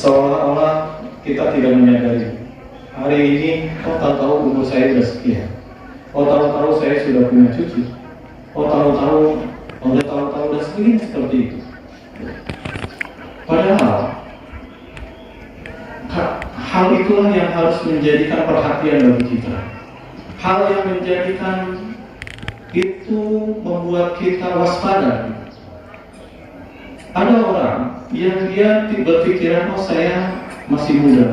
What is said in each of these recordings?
seolah-olah kita tidak menyadari. Hari ini, tahu-tahu umur saya sudah sekian. Tahu-tahu saya sudah punya cucu. Tahu-tahu dan segini seperti itu. Padahal hal itulah yang harus menjadikan perhatian bagi kita. Hal yang menjadikan itu membuat kita waspada. Ada orang yang dia berpikiran, saya masih muda,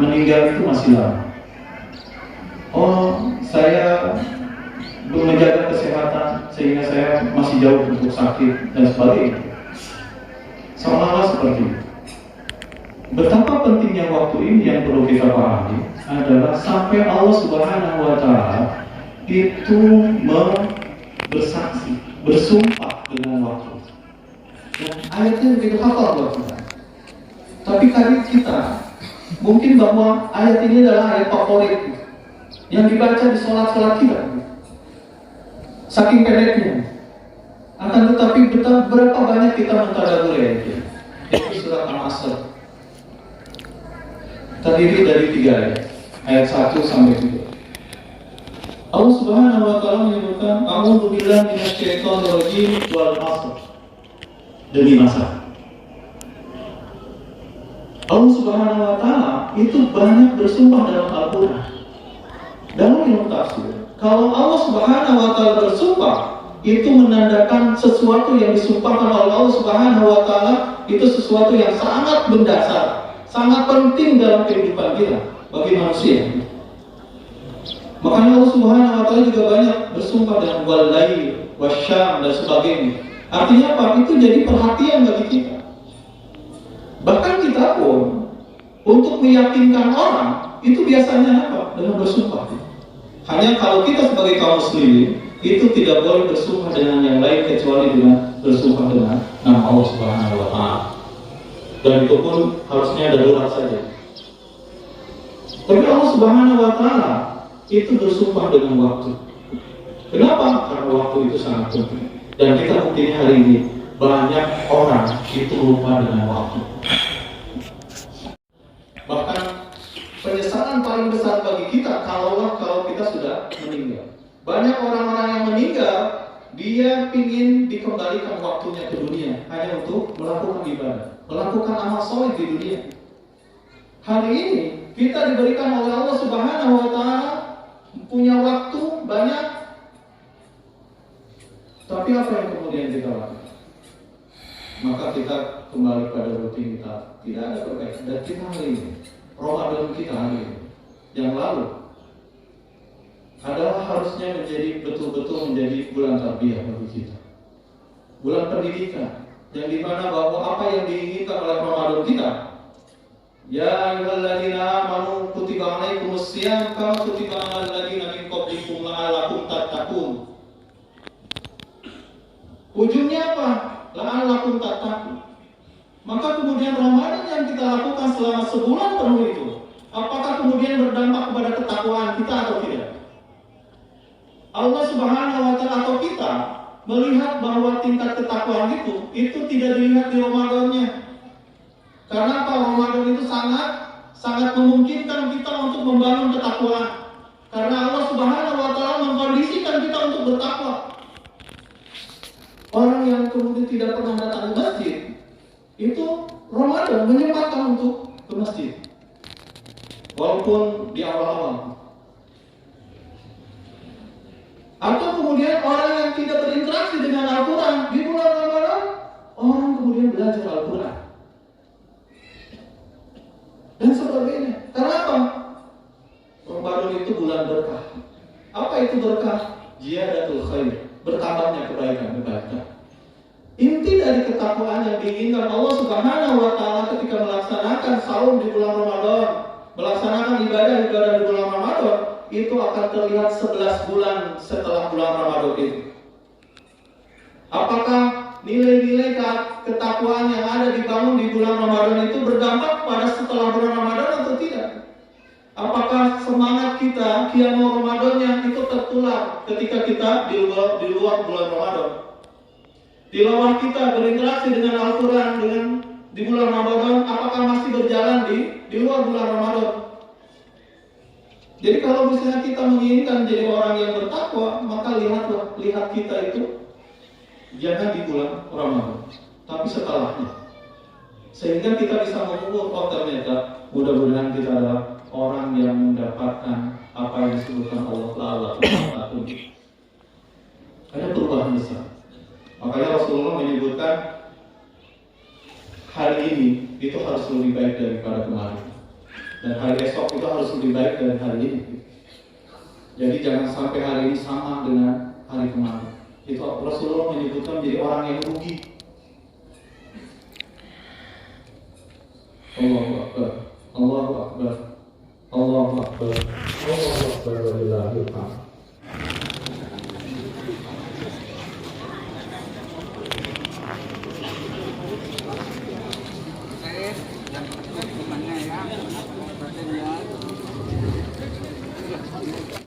meninggal itu masih lama. Saya belum menjaga kesehatan sehingga saya masih jauh untuk sakit dan sebagainya. Seolah-olah seperti itu. Betapa pentingnya waktu ini yang perlu kita pahami adalah sampai Allah Subhanahu wa Ta'ala itu bersaksi, bersumpah dengan waktu. Ayatnya begitu hafal buat kita. Tapi kali kita mungkin bahwa ayat ini adalah ayat favorit yang dibaca di sholat-sholat kita. Saking pendeknya. Akan tetapi berapa banyak kita mentadaburi ayat ini. Itu surat Al-Asr. Terdiri dari 3 ayat. Ayat 1 sampai 3. Allah Subhanahu wa Ta'ala menyebutkan, A'udzu billahi minasyaitonir rajim wal 'ashr. Demi masa. Allah Subhanahu wa Ta'ala itu banyak bersumpah dalam Al-Quran. Dalam ilmu tafsir, kalau Allah Subhanahu wa Ta'ala bersumpah, itu menandakan sesuatu yang disumpahkan oleh Allah Subhanahu wa Ta'ala itu sesuatu yang sangat mendasar, sangat penting dalam kehidupan kita bagi manusia. Makanya Allah Subhanahu wa Ta'ala juga banyak bersumpah dengan wal-lail, wasyam dan sebagainya. Artinya apa? Itu jadi perhatian bagi kita. Bahkan kita pun untuk meyakinkan orang itu biasanya apa? Dengan bersumpah. Hanya kalau kita sebagai kaum muslimin itu tidak boleh bersumpah dengan yang lain kecuali dengan bersumpah dengan nama Allah Subhanahu wa Ta'ala. Dan itu pun harusnya darurat saja. Tapi Allah Subhanahu wa Ta'ala itu bersumpah dengan waktu. Kenapa? Karena waktu itu sangat penting. Dan kita buktinya hari ini banyak orang itu lupa dengan waktu. Bahkan penyesalan paling besar bagi kita kalau kita sudah meninggal. Banyak orang-orang yang meninggal, dia ingin dikembalikan waktunya ke dunia hanya untuk melakukan ibadah, melakukan amal soleh di dunia. Hari ini kita diberikan oleh Allah Subhanahu wa Ta'ala punya waktu banyak, tapi apa yang kemudian kita lakukan? Maka kita kembali pada rutinitas, tidak ada perbaikan. Dan kita hari ini, Ramadan kita hari ini, yang lalu adalah harusnya menjadi betul-betul menjadi bulan tarbiyah bagi kita, bulan pendidikan, yang dimana bahwa apa yang diinginkan oleh Ramadan kita, ya ayyuhalladzina amanu kutiba alaikumus syiyam kama kutiba alal ladzina min qablikum la'allakum tattaqun. Ujungnya apa? La'allakum tattaqun. Maka kemudian Ramadan yang kita lakukan selama sebulan penuh itu, apakah kemudian berdampak kepada ketakwaan kita atau tidak? Allah Subhanahu wa Ta'ala atau kita melihat bahwa tingkat ketakwaan itu tidak dilihat di Ramadannya. Karena apa? Ramadan itu sangat memungkinkan kita untuk membangun ketakwaan. Karena Allah Subhanahu wa Ta'ala mengkondisikan kita untuk bertakwa. Orang yang kemudian tidak pernah datang ke masjid, itu Ramadan menyempatkan untuk ke masjid. Walaupun di awal-awal. Atau kemudian orang yang tidak berinteraksi dengan Al-Quran di bulan Ramadan, orang kemudian belajar Al-Quran dan sebagainya. Karena apa? Ramadan itu bulan berkah. Apa itu berkah? Ziyadatul khair, bertambahnya kebaikan. Inti dari ketakwaan yang diinginkan Allah Subhanahu wa Ta'ala ketika melaksanakan saum di bulan Ramadan, melaksanakan ibadah-ibadah di bulan Ramadan, itu akan terlihat 11 bulan setelah bulan Ramadan itu. Apakah nilai-nilai ketakwaan yang ada dibangun di bulan Ramadan itu berdampak pada setelah bulan Ramadan atau tidak? Apakah semangat kita qiyamul Ramadannya itu tertular ketika kita di luar bulan Ramadan? Tilawah kita berinteraksi dengan Al-Quran, dengan di bulan Ramadan, apakah masih berjalan di luar bulan Ramadan? Jadi kalau misalnya kita menginginkan jadi orang yang bertakwa, maka lihat kita itu jangan di bulan Ramadan, tapi setelahnya. Sehingga kita bisa mengukur, oh ternyata mudah-mudahan kita adalah orang yang mendapatkan apa yang disebutkan Allah Ta'ala. Ada perubahan besar. Makanya Rasulullah menyebutkan hari ini itu harus lebih baik daripada kemarin, dan hari esok itu harus lebih baik dari hari ini. Jadi jangan sampai hari ini sama dengan hari kemarin. Itu Rasulullah menyebutkan jadi orang yang rugi. Allahu Akbar, Allahu Akbar.